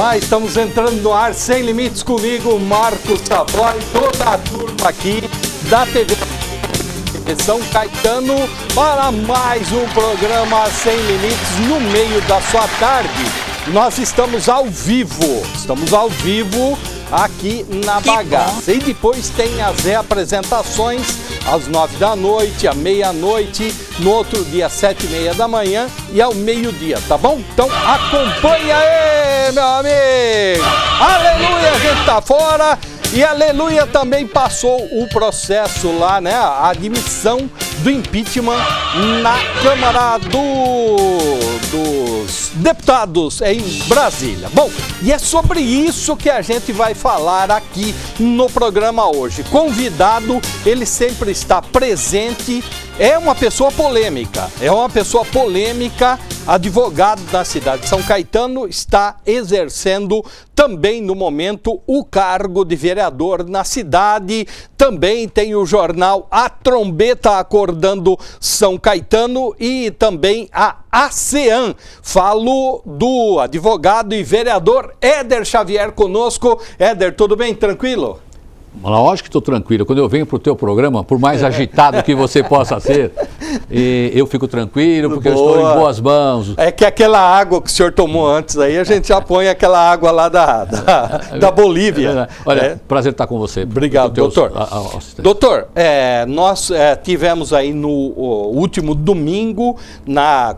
lá, estamos entrando no ar Sem Limites comigo, Marcos Savoy, toda a turma aqui da TV São Caetano para mais um programa Sem Limites no meio da sua tarde. Nós estamos ao vivo aqui na bagaça. E depois tem as reapresentações às 9 da noite, à meia-noite, no outro dia, 7h30 da manhã e ao meio-dia, tá bom? Então acompanha aí, meu amigo! Aleluia, a gente tá fora! E aleluia também passou o processo lá, né? A admissão do impeachment na Câmara dos Deputados em Brasília. Bom, e é sobre isso que a gente vai falar aqui no programa hoje. Convidado, ele sempre está presente, é uma pessoa polêmica, advogado da cidade de São Caetano, está exercendo também no momento o cargo de vereador na cidade, também tem o jornal A Trombeta Acordando São Caetano e também a ASEAN. Falo do advogado e vereador Éder Xavier conosco. Éder, tudo bem? Tranquilo? Lógico que estou tranquilo. Quando eu venho para o teu programa, por mais agitado que você possa ser, eu fico tranquilo porque eu estou em boas mãos. É que aquela água que o senhor tomou antes aí, a gente já põe aquela água lá da Bolívia. Olha, prazer estar com você. Obrigado, doutor. Doutor, nós tivemos aí no último domingo,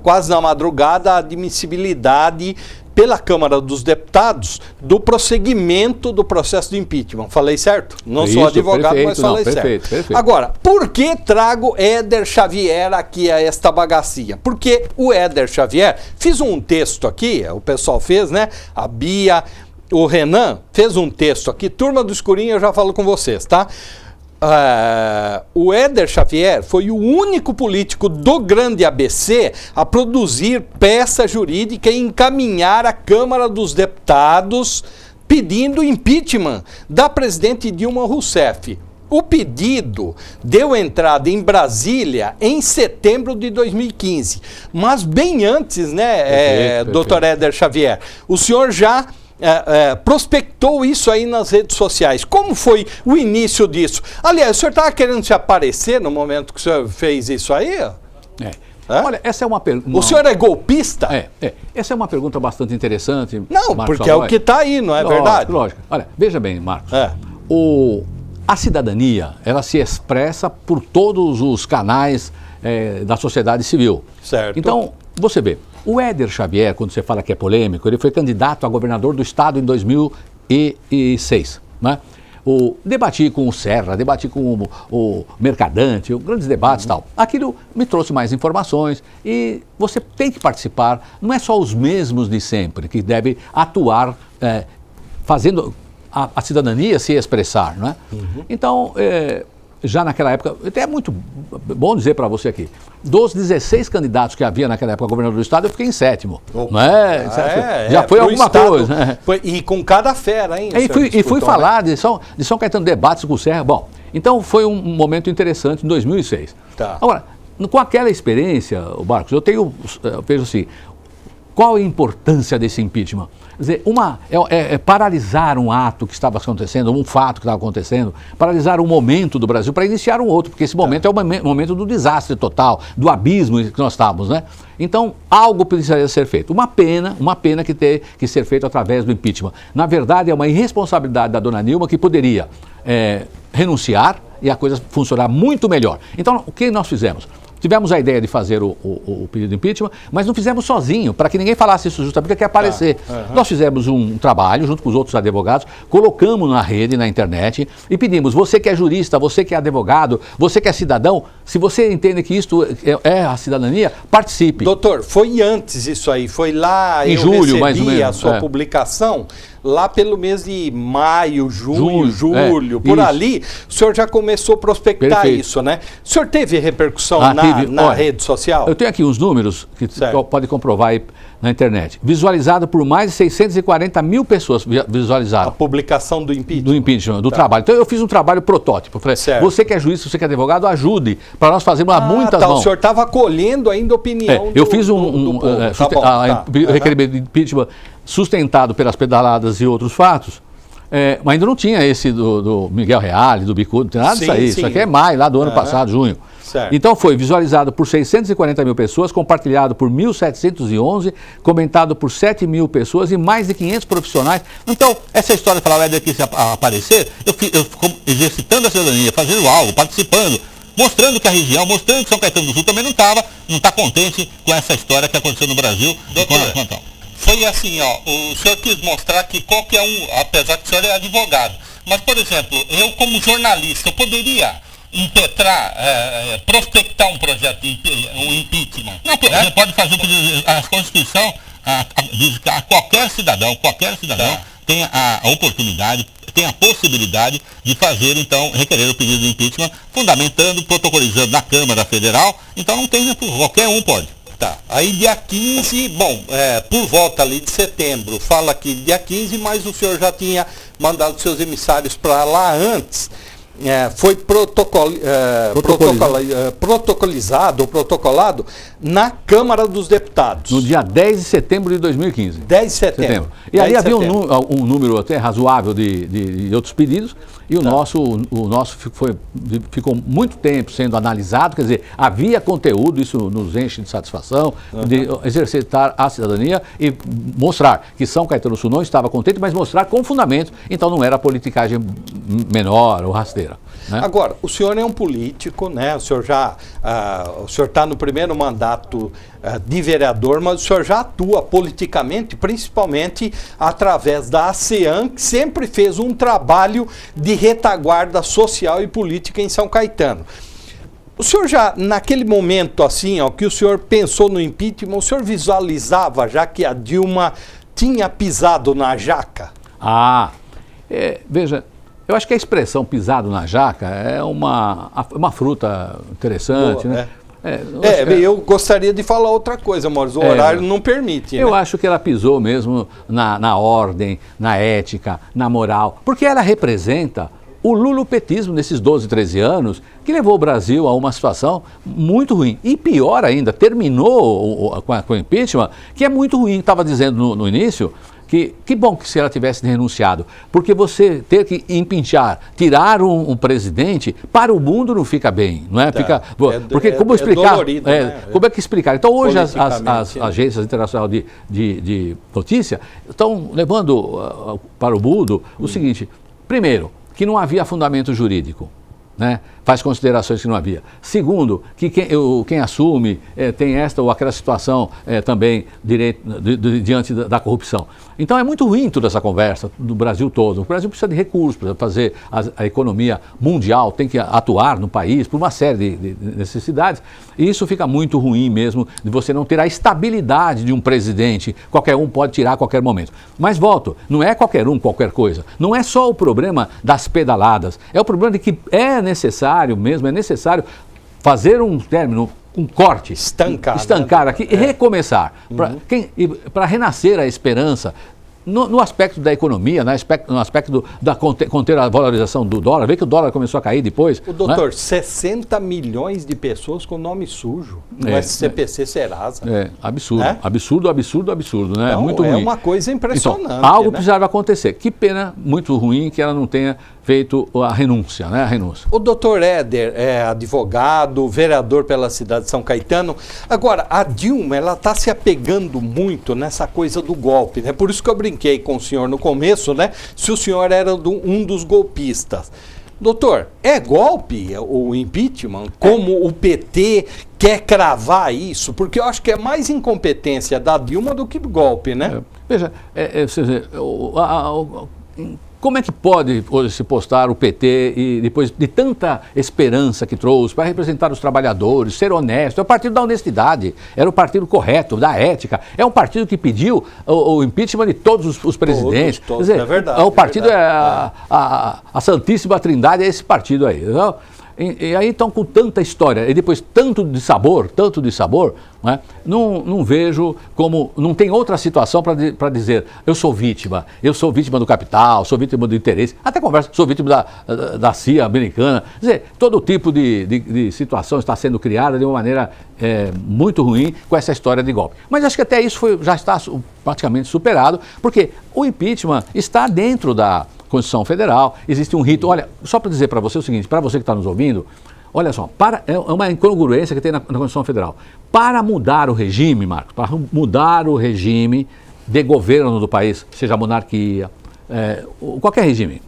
quase na madrugada, a admissibilidade pela Câmara dos Deputados do prosseguimento do processo de impeachment. Falei certo? Não sou advogado, perfeito, mas falei certo. Perfeito. Agora, por que trago Éder Xavier aqui a esta bagacinha? Porque o Éder Xavier, fiz um texto aqui, o pessoal fez, né? A Bia, o Renan, fez um texto aqui. Turma do Escurinho, eu já falo com vocês, tá? O Éder Xavier foi o único político do grande ABC a produzir peça jurídica e encaminhar à Câmara dos Deputados pedindo impeachment da presidente Dilma Rousseff. O pedido deu entrada em Brasília em setembro de 2015, mas bem antes, né, doutor Éder Xavier, o senhor já prospectou isso aí nas redes sociais. Como foi o início disso? Aliás, o senhor estava querendo se aparecer no momento que o senhor fez isso aí? Olha, essa é uma pergunta... O senhor é golpista? Essa é uma pergunta bastante interessante. Não, Marcos, porque é o que está aí, não é verdade? Lógico. Olha, veja bem, Marcos. A cidadania, ela se expressa por todos os canais da sociedade civil. Certo. Então, você vê, o Éder Xavier, quando você fala que é polêmico, ele foi candidato a governador do estado em 2006, né? Debati com o Serra, debati com o Mercadante, grandes debates e tal. Aquilo me trouxe mais informações e você tem que participar, não é só os mesmos de sempre que devem atuar fazendo a cidadania se expressar, não é? Então, já naquela época, até é muito bom dizer para você aqui, dos 16 candidatos que havia naquela época governador do estado, eu fiquei em sétimo. Não é? Já foi alguma coisa. Né? E com cada fera, hein? E fui falar de São Caetano, debates com o Serra. Bom, então foi um momento interessante em 2006. Tá. Agora, com aquela experiência, Marcos, eu vejo assim, qual a importância desse impeachment? Quer dizer, paralisar um ato que estava acontecendo, um fato que estava acontecendo, paralisar um momento do Brasil para iniciar um outro, porque esse momento é o momento do desastre total, do abismo que nós estávamos, né? Então, algo precisaria ser feito. Uma pena que ter que ser feito através do impeachment. Na verdade, é uma irresponsabilidade da dona Nilma que poderia renunciar e a coisa funcionar muito melhor. Então, o que nós fizemos? Tivemos a ideia de fazer o pedido de impeachment, mas não fizemos sozinho, para que ninguém falasse isso justamente porque quer aparecer. Nós fizemos um trabalho junto com os outros advogados, colocamos na rede, na internet, e pedimos, você que é jurista, você que é advogado, você que é cidadão, se você entende que isto é a cidadania, participe. Doutor, foi antes isso aí, foi lá, em julho, mais ou menos, a sua publicação, lá pelo mês de maio, junho, julho, por isso. Ali, o senhor já começou a prospectar isso, né? O senhor teve repercussão na rede social? Eu tenho aqui uns números que pode comprovar aí na internet, visualizado por mais de 640 mil pessoas visualizaram. A publicação do impeachment. Do impeachment, do trabalho. Então eu fiz um trabalho protótipo. Falei, você que é juiz, você que é advogado, ajude para nós fazermos muitas mãos. O senhor estava colhendo ainda a opinião eu fiz requerimento de impeachment sustentado pelas pedaladas e outros fatos. Mas ainda não tinha esse do Miguel Reale, do Bicudo, não tem nada disso aí. Isso aqui é maio, lá do ano passado, junho. Certo. Então foi visualizado por 640 mil pessoas, compartilhado por 1.711, comentado por 7 mil pessoas e mais de 500 profissionais. Então, essa história de falar o Éder aqui aparecer, eu fico exercitando a cidadania, fazendo algo, participando, mostrando que a região, mostrando que São Caetano do Sul também não está contente com essa história que aconteceu no Brasil. Doutor, foi assim, o senhor quis mostrar que qualquer um, apesar que o senhor é advogado, mas, por exemplo, eu como jornalista, eu poderia impetrar, prospectar um projeto, um impeachment. Não, você pode fazer o que a Constituição diz que qualquer cidadão tem a oportunidade, tem a possibilidade de fazer, então, requerer o pedido de impeachment, fundamentando, protocolizando na Câmara Federal, então não tem, qualquer um pode. Tá, aí dia 15, por volta ali de setembro, fala que dia 15, mas o senhor já tinha mandado seus emissários para lá antes. Foi protocolado na Câmara dos Deputados. No dia 10 de setembro de 2015. 10 de setembro. E ali havia um número até razoável de outros pedidos, e o nosso ficou muito tempo sendo analisado, quer dizer, havia conteúdo, isso nos enche de satisfação, de exercitar a cidadania e mostrar que São Caetano do Sul não estava contente, mas mostrar com fundamento, então não era politicagem menor ou rasteira. Né? Agora, o senhor é um político, né? O senhor está no primeiro mandato de vereador, mas o senhor já atua politicamente, principalmente através da ASEAN, que sempre fez um trabalho de retaguarda social e política em São Caetano. O senhor já, naquele momento assim, que o senhor pensou no impeachment, o senhor visualizava já que a Dilma tinha pisado na jaca? Veja, eu acho que a expressão pisado na jaca é uma fruta interessante, boa, né? Eu gostaria de falar outra coisa, mas o horário não permite. Eu né? acho que ela pisou mesmo na ordem, na ética, na moral, porque ela representa o lulopetismo nesses 12, 13 anos, que levou o Brasil a uma situação muito ruim. E pior ainda, terminou com o impeachment, que é muito ruim. Estava dizendo no início que bom que se ela tivesse renunciado, porque você ter que empinchar, tirar um presidente, para o mundo não fica bem, não é? Porque como explicar? Dolorido, né? Como é que explicar? Então hoje as agências internacionais de notícia estão levando para o mundo o seguinte: primeiro, que não havia fundamento jurídico. Né? Faz considerações que não havia. Segundo, que quem assume tem esta ou aquela situação também diante da corrupção. Então é muito ruim toda essa conversa do Brasil todo. O Brasil precisa de recursos para fazer a economia mundial, tem que atuar no país por uma série de necessidades. E isso fica muito ruim mesmo, de você não ter a estabilidade de um presidente. Qualquer um pode tirar a qualquer momento. Mas volto, não é qualquer um, qualquer coisa. Não é só o problema das pedaladas, é o problema de que é necessário fazer um término, um corte, estancar aqui e recomeçar, para renascer a esperança no aspecto da economia, no aspecto da conter a valorização do dólar. Vê que o dólar começou a cair depois. O doutor, 60 milhões de pessoas com nome sujo no SCPC Serasa. Absurdo, absurdo, né? Então, muito ruim. É uma coisa impressionante. Então, algo precisava acontecer. Que pena, muito ruim que ela não tenha feito a renúncia, né? O doutor Éder é advogado, vereador pela cidade de São Caetano. Agora, a Dilma, ela está se apegando muito nessa coisa do golpe, né? Por isso que eu brinquei com o senhor no começo, né? Se o senhor era um dos golpistas. Doutor, é golpe o impeachment? Como o PT quer cravar isso? Porque eu acho que é mais incompetência da Dilma do que golpe, né? Veja, como é que pode hoje se postar o PT e depois de tanta esperança que trouxe para representar os trabalhadores, ser honesto? É o partido da honestidade, era o partido correto, da ética. É um partido que pediu o impeachment de todos os presidentes. Todos, quer dizer, é verdade. O partido a Santíssima Trindade é esse partido aí. Então, E aí estão com tanta história, e depois tanto de sabor, né? Não vejo como, não tem outra situação para dizer, eu sou vítima do capital, sou vítima do interesse, até conversa, sou vítima da CIA americana, quer dizer, todo tipo de situação está sendo criada de uma maneira muito ruim com essa história de golpe. Mas acho que até isso já está praticamente superado, porque o impeachment está dentro da Constituição Federal, existe um rito. Olha, só para dizer para você o seguinte, para você que está nos ouvindo, olha só, é uma incongruência que tem na Constituição Federal. Para mudar o regime, Marcos, para mudar o regime de governo do país, seja monarquia, qualquer regime,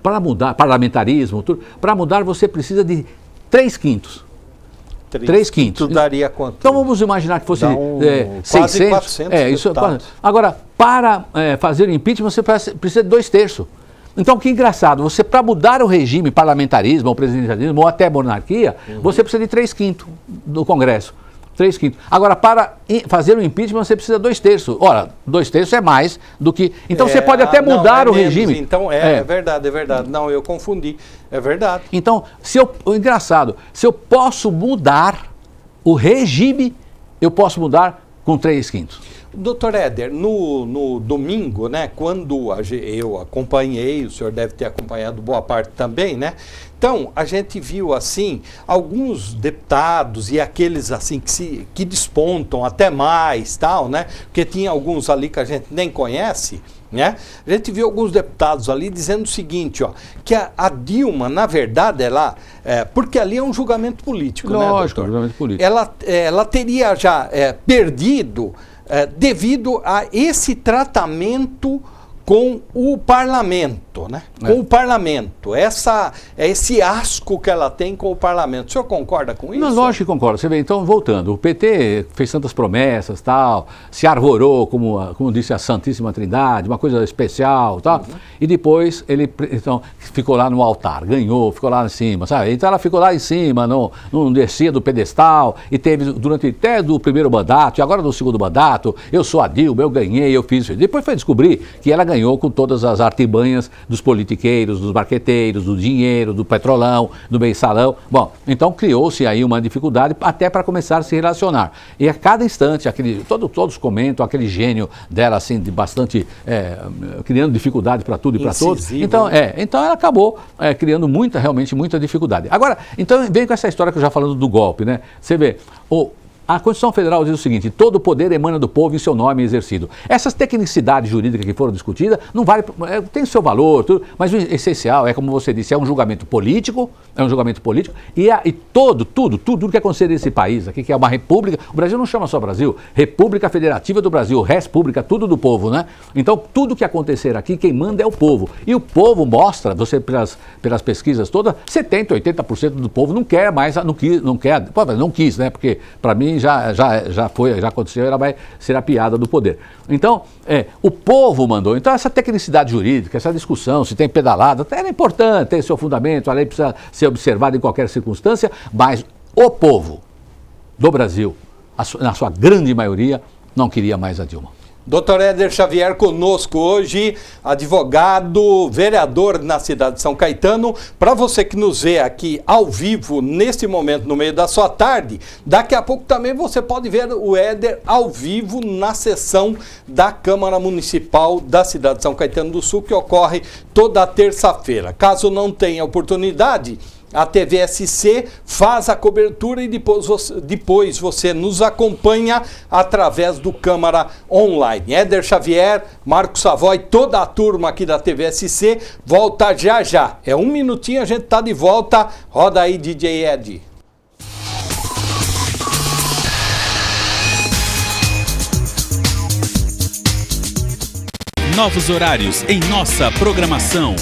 para mudar, parlamentarismo, tudo, para mudar você precisa de 3/5. 3/5. Daria quanto? Então vamos imaginar que fosse 600. Quase 400 isso. deputados. Agora, para fazer o impeachment, você precisa de 2/3. Então, que engraçado, você para mudar o regime, parlamentarismo, ou presidencialismo, ou até monarquia, você precisa de 3/5 do Congresso. 3/5. Agora, para fazer o impeachment, você precisa de 2/3. Ora, 2/3 é mais do que... Então, você pode até mudar o regime. Então, é verdade. Não, eu confundi. É verdade. Então, engraçado, se eu posso mudar o regime, eu posso mudar com 3/5. Doutor Éder, no domingo, né, quando eu acompanhei, o senhor deve ter acompanhado boa parte também, né? Então, a gente viu, assim, alguns deputados e aqueles, assim, que despontam até mais, tal, né? Porque tinha alguns ali que a gente nem conhece, né? A gente viu alguns deputados ali dizendo o seguinte, ó, que a Dilma, na verdade, porque ali é um julgamento político, né, doutor? Lógico, julgamento político. Ela teria já perdido... devido a esse tratamento com o parlamento, né? Com o parlamento, esse asco que ela tem com o parlamento. O senhor concorda com isso? Não, lógico que concordo. Você vê, então, voltando, o PT fez tantas promessas, tal, se arvorou, como disse a Santíssima Trindade, uma coisa especial, tal, e depois ele ficou lá no altar, ganhou, ficou lá em cima, sabe? Então ela ficou lá em cima, não descia do pedestal, e teve durante até do primeiro mandato, e agora do segundo mandato, eu sou a Dilma, eu ganhei, eu fiz isso. Depois foi descobrir que ela ganhou com todas as artimanhas dos politiqueiros, dos marqueteiros, do dinheiro, do petrolão, do mensalão. Bom, então criou-se aí uma dificuldade até para começar a se relacionar. E a cada instante, todos comentam, aquele gênio dela, assim, de bastante, criando dificuldade para tudo e para todos. Então ela acabou criando realmente muita dificuldade. Agora, então vem com essa história que eu já falando do golpe, né? Você vê, a Constituição Federal diz o seguinte: todo poder emana do povo em seu nome exercido. Essas tecnicidades jurídicas que foram discutidas não vale, tem seu valor, tudo, mas o essencial é, como você disse, é um julgamento político, e tudo que acontecer nesse país aqui, que é uma república, o Brasil não chama só Brasil, República Federativa do Brasil, Res Pública, tudo do povo, né? Então, tudo que acontecer aqui, quem manda é o povo. E o povo mostra, você pelas pesquisas todas, 70%, 80% do povo não quer mais, não quis, né? Porque, para mim, já aconteceu, ela vai ser a piada do poder. Então, o povo mandou. Então, essa tecnicidade jurídica, essa discussão, se tem pedalada, era importante, tem seu fundamento, a lei precisa ser observada em qualquer circunstância, mas o povo do Brasil, na sua grande maioria, não queria mais a Dilma. Dr. Éder Xavier conosco hoje, advogado, vereador na cidade de São Caetano. Para você que nos vê aqui ao vivo, nesse momento, no meio da sua tarde, daqui a pouco também você pode ver o Éder ao vivo na sessão da Câmara Municipal da cidade de São Caetano do Sul, que ocorre toda terça-feira. Caso não tenha oportunidade, a TVSC faz a cobertura e depois você nos acompanha através do Câmara Online. Éder Xavier, Marcos Savoy, toda a turma aqui da TVSC volta já. É um minutinho, a gente tá de volta. Roda aí, DJ Ed. Novos horários em nossa programação.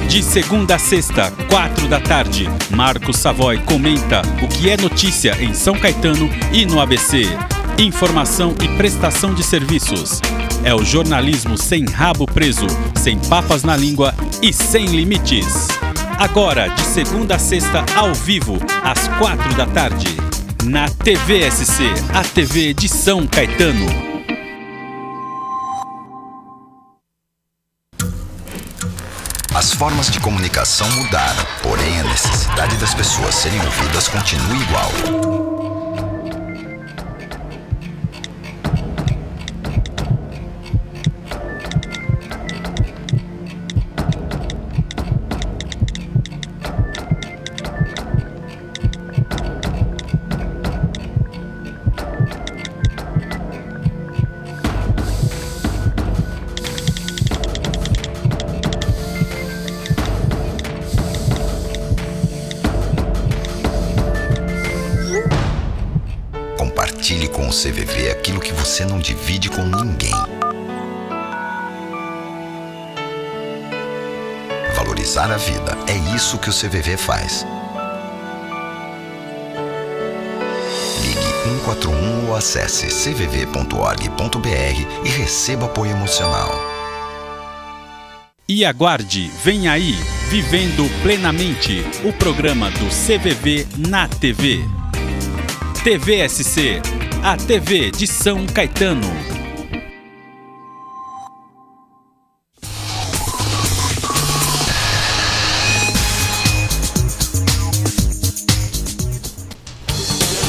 De segunda a sexta, 4 da tarde, Marcos Savoy comenta o que é notícia em São Caetano e no ABC. Informação e prestação de serviços. É o jornalismo sem rabo preso, sem papas na língua e sem limites. Agora, de segunda a sexta, ao vivo, às 4 da tarde. Na TVSC, a TV de São Caetano. As formas de comunicação mudaram, porém a necessidade das pessoas serem ouvidas continua igual. Compartilhe com o CVV aquilo que você não divide com ninguém. Valorizar a vida, é isso que o CVV faz. Ligue 141 ou acesse cvv.org.br e receba apoio emocional. E aguarde, vem aí, Vivendo Plenamente, o programa do CVV na TV. TVSC, a TV de São Caetano.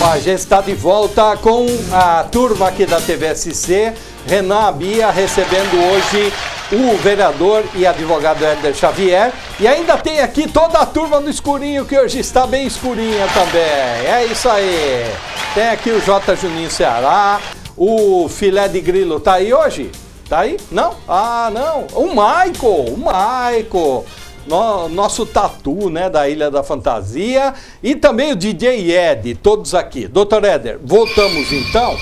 A gente está de volta com a turma aqui da TVSC, Renan Abia recebendo hoje o vereador e advogado Éder Xavier. E ainda tem aqui toda a turma do escurinho, que hoje está bem escurinha também. É isso aí. Tem aqui o J. Juninho Ceará, o Filé de Grilo tá aí hoje? Tá aí? Não? Ah, não. O Maico. Nosso tatu, né, da Ilha da Fantasia. E também o DJ Ed, todos aqui. Doutor Éder, voltamos então?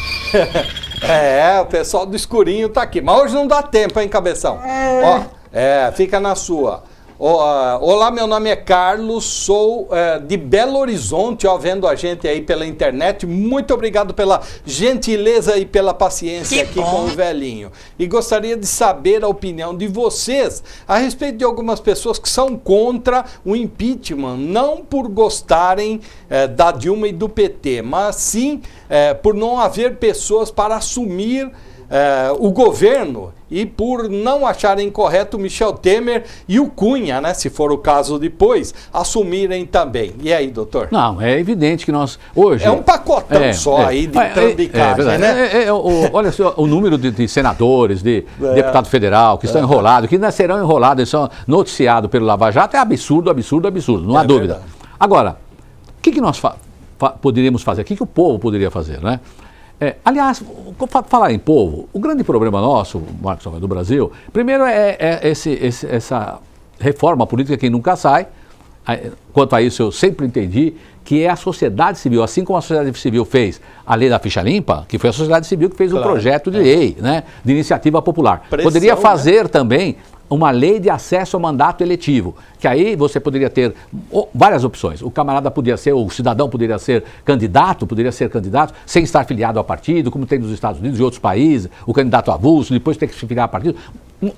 O pessoal do escurinho tá aqui. Mas hoje não dá tempo, hein, cabeção? Ó, fica na sua. Olá, meu nome é Carlos, sou de Belo Horizonte, vendo a gente aí pela internet. Muito obrigado pela gentileza e pela paciência aqui com o velhinho. E gostaria de saber a opinião de vocês a respeito de algumas pessoas que são contra o impeachment, não por gostarem da Dilma e do PT, mas sim por não haver pessoas para assumir o governo e por não acharem correto o Michel Temer e o Cunha, né, se for o caso depois, assumirem também. E aí, doutor? Não, é evidente que nós hoje... É um pacotão só aí de trambicagem, né? Olha só, o número de senadores, de deputado federal que estão enrolados, que ainda serão enrolados, eles são noticiados pelo Lava Jato, é absurdo, não há dúvida. Verdade. Agora, o que nós poderíamos fazer? O que o povo poderia fazer, né? Aliás, falar em povo, o grande problema nosso, Marcos, do Brasil, primeiro essa reforma política que nunca sai. Quanto a isso eu sempre entendi que é a sociedade civil, assim como a sociedade civil fez a lei da ficha limpa, que foi a sociedade civil que fez o projeto de lei, né, de iniciativa popular. Poderia fazer também uma lei de acesso ao mandato eletivo, que aí você poderia ter várias opções. O camarada poderia ser, o cidadão poderia ser candidato sem estar filiado a partido, como tem nos Estados Unidos e outros países, o candidato avulso, depois ter que se filiar a partido.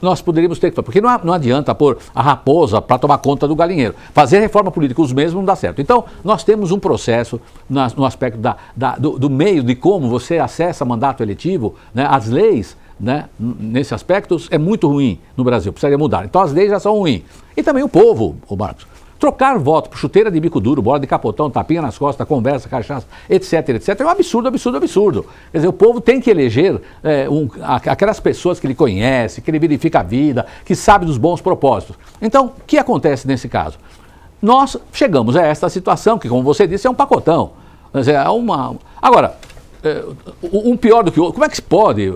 Nós poderíamos ter que fazer, porque não adianta pôr a raposa para tomar conta do galinheiro. Fazer reforma política os mesmos não dá certo. Então, nós temos um processo no aspecto do meio de como você acessa mandato eletivo, né, as leis, né, nesse aspecto é muito ruim no Brasil, precisaria mudar. Então as leis já são ruins. E também o povo, Marcos. Trocar voto por chuteira de bico duro, bola de capotão, tapinha nas costas, conversa, cachaça, etc, é um absurdo. Quer dizer, o povo tem que eleger aquelas pessoas que ele conhece, que ele verifica a vida, que sabe dos bons propósitos. Então, o que acontece nesse caso? Nós chegamos a esta situação, que como você disse, é um pacotão. Quer dizer, Agora, um pior do que o outro, como é que se pode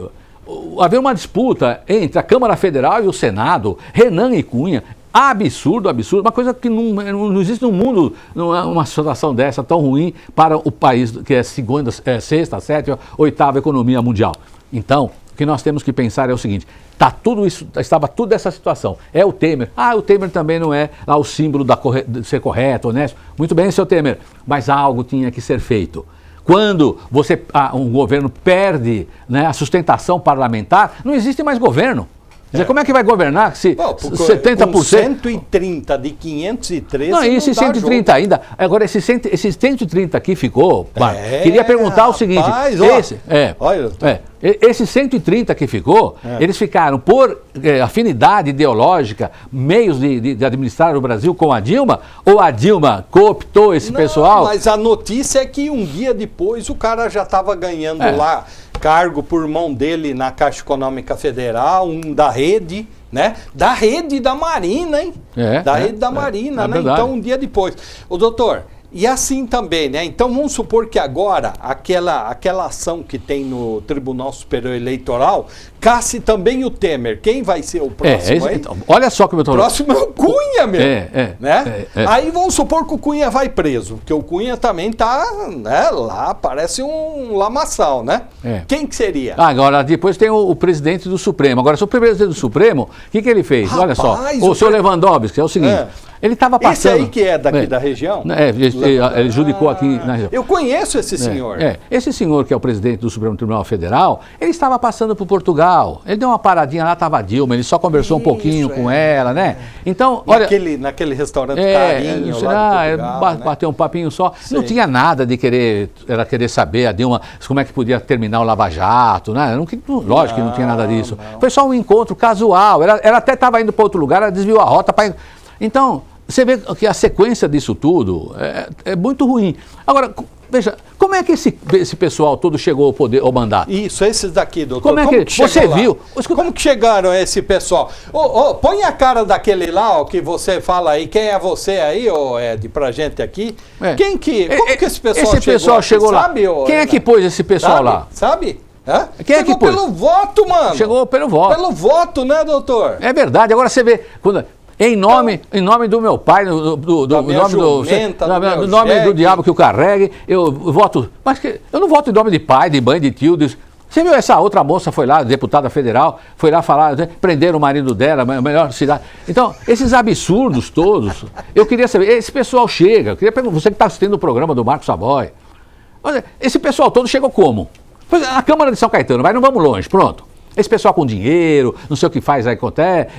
haver uma disputa entre a Câmara Federal e o Senado, Renan e Cunha? Absurdo, uma coisa que não existe no mundo, não é uma situação dessa tão ruim para o país que é segunda, sexta, sétima, oitava economia mundial. Então, o que nós temos que pensar é o seguinte: estava tudo essa situação. É o Temer. O Temer também não é o símbolo de ser correto, honesto. Muito bem, seu Temer, mas algo tinha que ser feito. Quando um governo perde, né, a sustentação parlamentar, não existe mais governo. Quer dizer, como é que vai governar se 70%... Com 130 de 513 não, e esses 130 ainda... Agora, esses 130 aqui ficou... queria perguntar o seguinte... Rapaz, esses 130 que ficou, eles ficaram por afinidade ideológica, meios de administrar o Brasil com a Dilma, ou a Dilma cooptou esse pessoal? Mas a notícia é que um dia depois o cara já estava ganhando lá cargo por mão dele na Caixa Econômica Federal, da rede, né? Da rede da Marina, hein? Da rede da Marina, né? Verdade. Então, um dia depois. Ô, doutor, e assim também, né? Então, vamos supor que agora, aquela ação que tem no Tribunal Superior Eleitoral, casse também o Temer. Quem vai ser o próximo aí? Então, olha só como eu estou... O próximo é o Cunha, meu. Né? Aí vamos supor que o Cunha vai preso, porque o Cunha também tá, né, lá, parece um lamaçal, né? Quem que seria? Agora, depois tem o presidente do Supremo. Agora, se o presidente do Supremo, o que ele fez? Olha só, o senhor Lewandowski, é o seguinte... Ele estava passando... Esse aí que é daqui da região? Ele judicou aqui na região. Eu conheço esse senhor. Esse senhor que é o presidente do Supremo Tribunal Federal, ele estava passando por Portugal. Ele deu uma paradinha lá, estava a Dilma, ele só conversou um pouquinho com ela, né? Então, olha... Naquele restaurante Carinho lá de Portugal, bateu um papinho só. Não tinha nada de querer saber a Dilma como é que podia terminar o Lava Jato, né? Lógico que não tinha nada disso. Foi só um encontro casual. Ela até estava indo para outro lugar, ela desviou a rota para... Então... Você vê que a sequência disso tudo é muito ruim. Agora, veja, como é que esse pessoal todo chegou ao poder, ao mandato? Isso, esses daqui, doutor. Como é que você viu? Como que chegaram esse pessoal? Põe a cara daquele lá, que você fala aí. Quem é você aí, Ed, pra gente aqui? Como que esse pessoal chegou lá? Sabe, quem é que pôs esse pessoal lá? Sabe? Quem é que pôs? Pelo voto, mano. Chegou pelo voto. Pelo voto, né, doutor? É verdade. Agora você vê... Em nome do meu pai, do nome do diabo que eu carregue, eu voto. Mas eu não voto em nome de pai, de mãe, de tio. Você viu essa outra moça foi lá, deputada federal, foi lá falar, prenderam o marido dela, a melhor cidade. Então, esses absurdos todos, eu queria saber, esse pessoal chega, eu queria perguntar, você que está assistindo o programa do Marcos Savoy, esse pessoal todo chegou como? A Câmara de São Caetano, não vamos longe, pronto. Esse pessoal com dinheiro, não sei o que faz aí,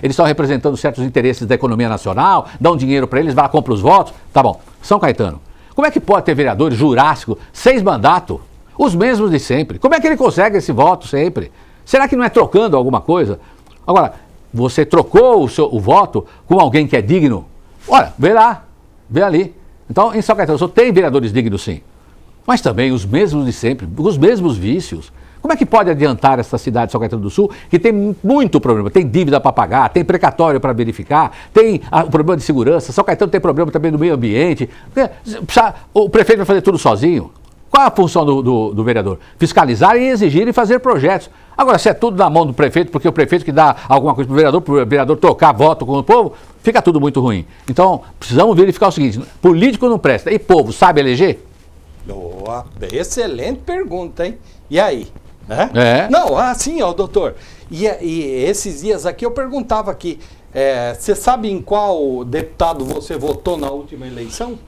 eles estão representando certos interesses da economia nacional, dão dinheiro para eles, vai lá, compra os votos. Tá bom, São Caetano. Como é que pode ter vereadores Jurássico, 6 mandatos, os mesmos de sempre? Como é que ele consegue esse voto sempre? Será que não é trocando alguma coisa? Agora, você trocou o voto com alguém que é digno? Olha, vê lá, vê ali. Então, em São Caetano, só tem vereadores dignos sim, mas também os mesmos de sempre, os mesmos vícios. Como é que pode adiantar essa cidade de São Caetano do Sul, que tem muito problema, tem dívida para pagar, tem precatório para verificar, tem o problema de segurança, São Caetano tem problema também no meio ambiente, o prefeito vai fazer tudo sozinho? Qual é a função do vereador? Fiscalizar e exigir e fazer projetos. Agora, se é tudo na mão do prefeito, porque o prefeito que dá alguma coisa para o vereador trocar voto com o povo, fica tudo muito ruim. Então, precisamos verificar o seguinte, político não presta, e povo sabe eleger? Excelente pergunta, hein? E aí? Não, assim, doutor. E esses dias aqui eu perguntava aqui, você sabe em qual deputado você votou na última eleição?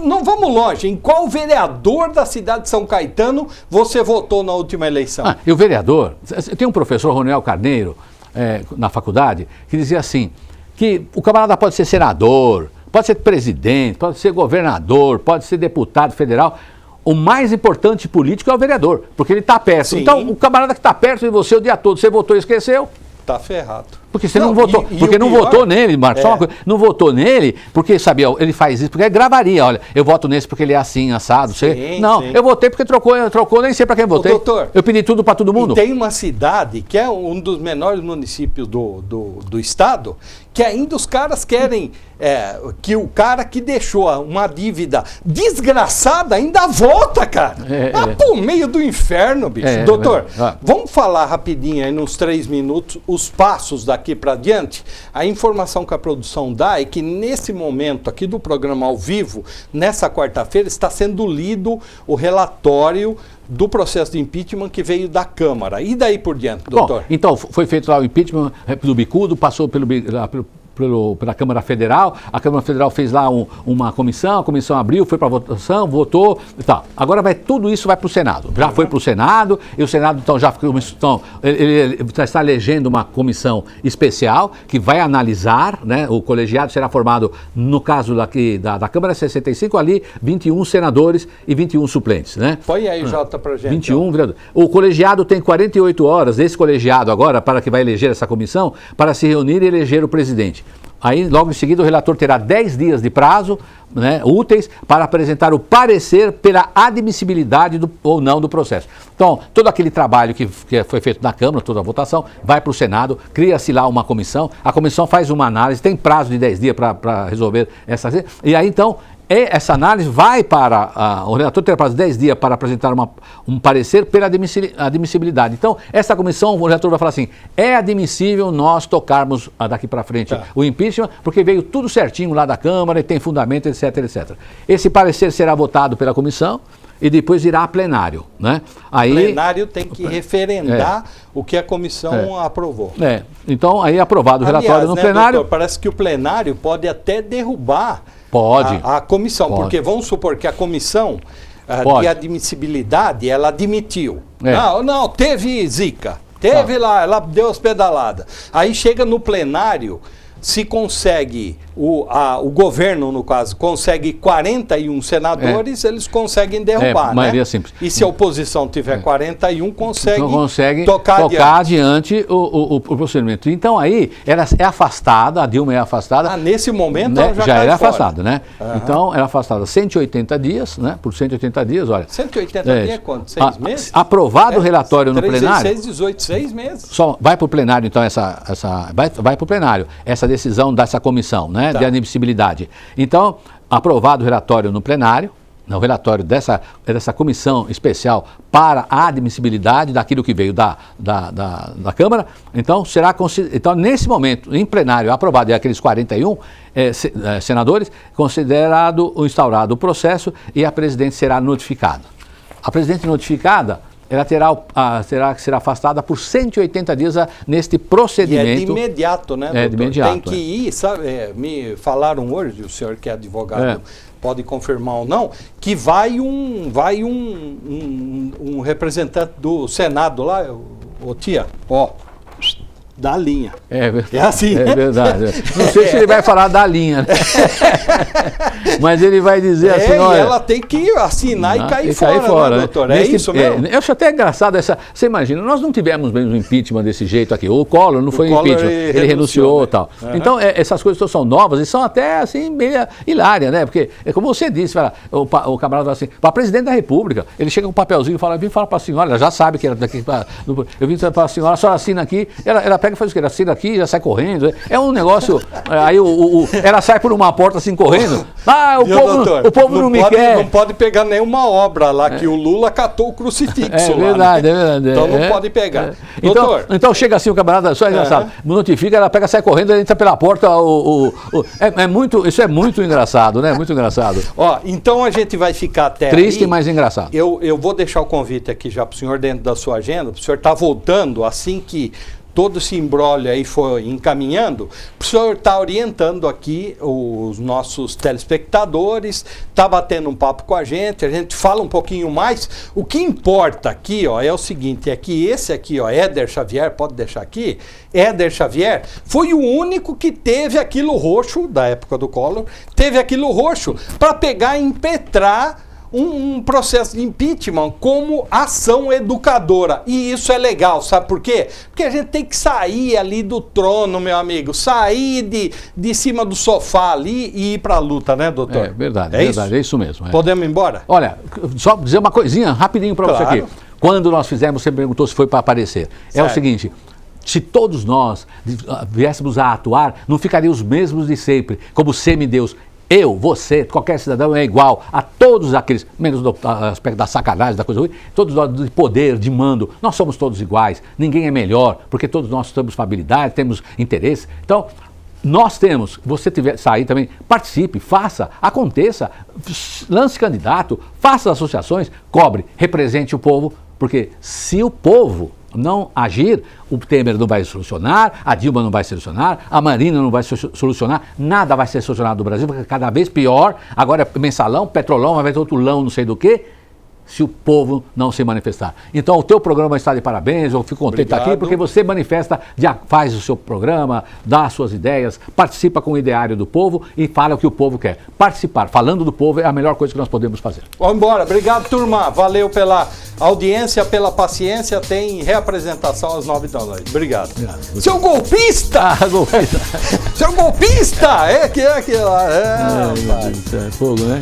Não vamos longe, em qual vereador da cidade de São Caetano você votou na última eleição? E o vereador, tem um professor, Roniel Carneiro, na faculdade, que dizia assim, que o camarada pode ser senador, pode ser presidente, pode ser governador, pode ser deputado federal. O mais importante político é o vereador, porque ele está perto. Sim. Então, o camarada que está perto de você o dia todo, você votou e esqueceu? Está ferrado. Porque você não votou, porque não votou nele, Marcos, só uma coisa, não votou nele, porque, sabia, ele faz isso, porque gravaria, olha, eu voto nesse porque ele é assim, assado, não, eu votei porque trocou, nem sei para quem votei. Doutor, eu pedi tudo para todo mundo. E tem uma cidade, que é um dos menores municípios do estado, que ainda os caras querem que o cara que deixou uma dívida desgraçada ainda volta, cara. Pro meio do inferno, bicho. Doutor, vamos falar rapidinho aí, nos 3 minutos, os passos daqui para diante. A informação que a produção dá é que nesse momento aqui do programa ao vivo, nessa quarta-feira, está sendo lido o relatório do processo de impeachment que veio da Câmara. E daí por diante, doutor? Bom, então, foi feito lá o impeachment do Bicudo, passou pelo pela Câmara Federal, a Câmara Federal fez lá uma comissão, a comissão abriu, foi para votação, votou e tal. Agora tudo isso vai para o Senado. Já foi para o Senado, e o Senado então já ele está elegendo uma comissão especial que vai analisar, né? O colegiado será formado, no caso daqui da Câmara 65, ali 21 senadores e 21 suplentes, né? Põe aí, Jota, pra gente. 21 vereadores. O colegiado tem 48 horas, esse colegiado agora, para que vai eleger essa comissão, para se reunir e eleger o presidente. Aí, logo em seguida, o relator terá 10 dias de prazo, né, úteis para apresentar o parecer pela admissibilidade ou não do processo. Então, todo aquele trabalho que foi feito na Câmara, toda a votação, vai para o Senado, cria-se lá uma comissão, a comissão faz uma análise, tem prazo de 10 dias para resolver essa... E aí, então, essa análise vai para... o relator terá prazo de 10 dias para apresentar um parecer pela admissibilidade. Então, essa comissão, o relator vai falar assim, é admissível nós tocarmos daqui para frente o impeachment, porque veio tudo certinho lá da Câmara e tem fundamento, etc, etc. Esse parecer será votado pela comissão e depois irá a plenário, né? Aí, o plenário tem que referendar o que a comissão aprovou. Então, aí aprovado o relatório no plenário... Doutor, parece que o plenário pode até derrubar a comissão, porque vamos supor que a comissão de admissibilidade, ela admitiu. Não, teve zica, teve lá, ela deu as pedaladas. Aí chega no plenário, se consegue, o governo, no caso, consegue 41 senadores, eles conseguem derrubar, maioria né? simples. E se a oposição tiver 41, consegue tocar adiante o procedimento. Então aí, ela é afastada, a Dilma é afastada. Nesse momento, né? ela já era fora. afastada, né? Então, ela é afastada 180 dias, né? Por 180 dias, olha. 180 dias é quanto? 6 meses? Aprovado o relatório no plenário. 6, 18, 6 meses. Só vai para o plenário, então, vai para o plenário, essa decisão dessa comissão, né? De admissibilidade. Então, aprovado o relatório no plenário, o relatório dessa comissão especial para a admissibilidade daquilo que veio da Câmara, então então nesse momento, em plenário, aprovado aqueles 41 senadores, instaurado o processo e a presidente será notificada. A presidente notificada, ela terá que ser afastada por 180 dias neste procedimento. E é de imediato, né, doutor? De imediato. Tem que ir, sabe, me falaram hoje, o senhor que é advogado pode confirmar ou não, que vai um representante do Senado lá, tia, da linha. É assim. É verdade. Não sei se ele vai falar da linha, né? Mas ele vai dizer assim, olha... E ela tem que assinar e cair fora, né, doutor? Né? Isso mesmo? Eu acho até engraçado você imagina, nós não tivemos mesmo impeachment desse jeito aqui. O Collor não foi impeachment, ele renunciou e tal. Então, essas coisas são novas e são até, assim, meio hilárias, né? Porque, como você disse, o camarada fala assim, para presidente da República, ele chega com um papelzinho e fala, vim falar para a senhora, ela já sabe que ela daqui... Eu vim falar para a senhora assina aqui, ela pega e faz o quê? Ela assina aqui, já sai correndo. É um negócio... Aí ela sai por uma porta assim correndo. O povo não me quer. Não pode pegar nenhuma obra lá que o Lula catou o crucifixo. É verdade, lá, né? É verdade. Então não pode pegar. Doutor. Então chega assim o camarada, só é engraçado. Notifica, ela pega, sai correndo, ela entra pela porta. Isso é muito engraçado, né? Muito engraçado. Então a gente vai ficar até triste, mas engraçado. Eu vou deixar o convite aqui já para o senhor dentro da sua agenda. O senhor está voltando assim que todo esse imbróglio aí foi encaminhando, o senhor está orientando aqui os nossos telespectadores, está batendo um papo com a gente fala um pouquinho mais. O que importa aqui, é o seguinte, é que esse aqui, Éder Xavier, pode deixar aqui, Éder Xavier foi o único que teve aquilo roxo, da época do Collor, teve aquilo roxo para pegar e impetrar um processo de impeachment como ação educadora. E isso é legal, sabe por quê? Porque a gente tem que sair ali do trono, meu amigo, sair de cima do sofá ali e ir para a luta, né, doutor? É verdade, é isso mesmo. Podemos ir embora? Olha, só dizer uma coisinha rapidinho para você aqui. Quando nós fizemos, você perguntou se foi para aparecer. É o seguinte... Se todos nós viéssemos a atuar, não ficariam os mesmos de sempre, como semideus. Eu, você, qualquer cidadão é igual a todos aqueles, menos do aspecto da sacanagem, da coisa ruim, todos nós de poder, de mando, nós somos todos iguais, ninguém é melhor, porque todos nós temos habilidade, temos interesse. Então, nós temos, você tiver sair também, participe, faça, aconteça, lance candidato, faça associações, cobre, represente o povo, porque se o povo não agir, o Temer não vai solucionar, a Dilma não vai solucionar, a Marina não vai solucionar, nada vai ser solucionado no Brasil, porque cada vez pior, agora é mensalão, petrolão, vai ter outro lão, não sei do que, se o povo não se manifestar. Então o teu programa está de parabéns, eu fico contente aqui, porque você manifesta, faz o seu programa, dá as suas ideias, participa com o ideário do povo e fala o que o povo quer. Participar, falando do povo, é a melhor coisa que nós podemos fazer. Vamos embora. Obrigado, turma. Valeu pela audiência, pela paciência. Tem reapresentação às 9 da noite. Obrigado. Seu golpista! Golpista! Seu golpista! É que lá. Ai, meu Deus do céu, é fogo, né?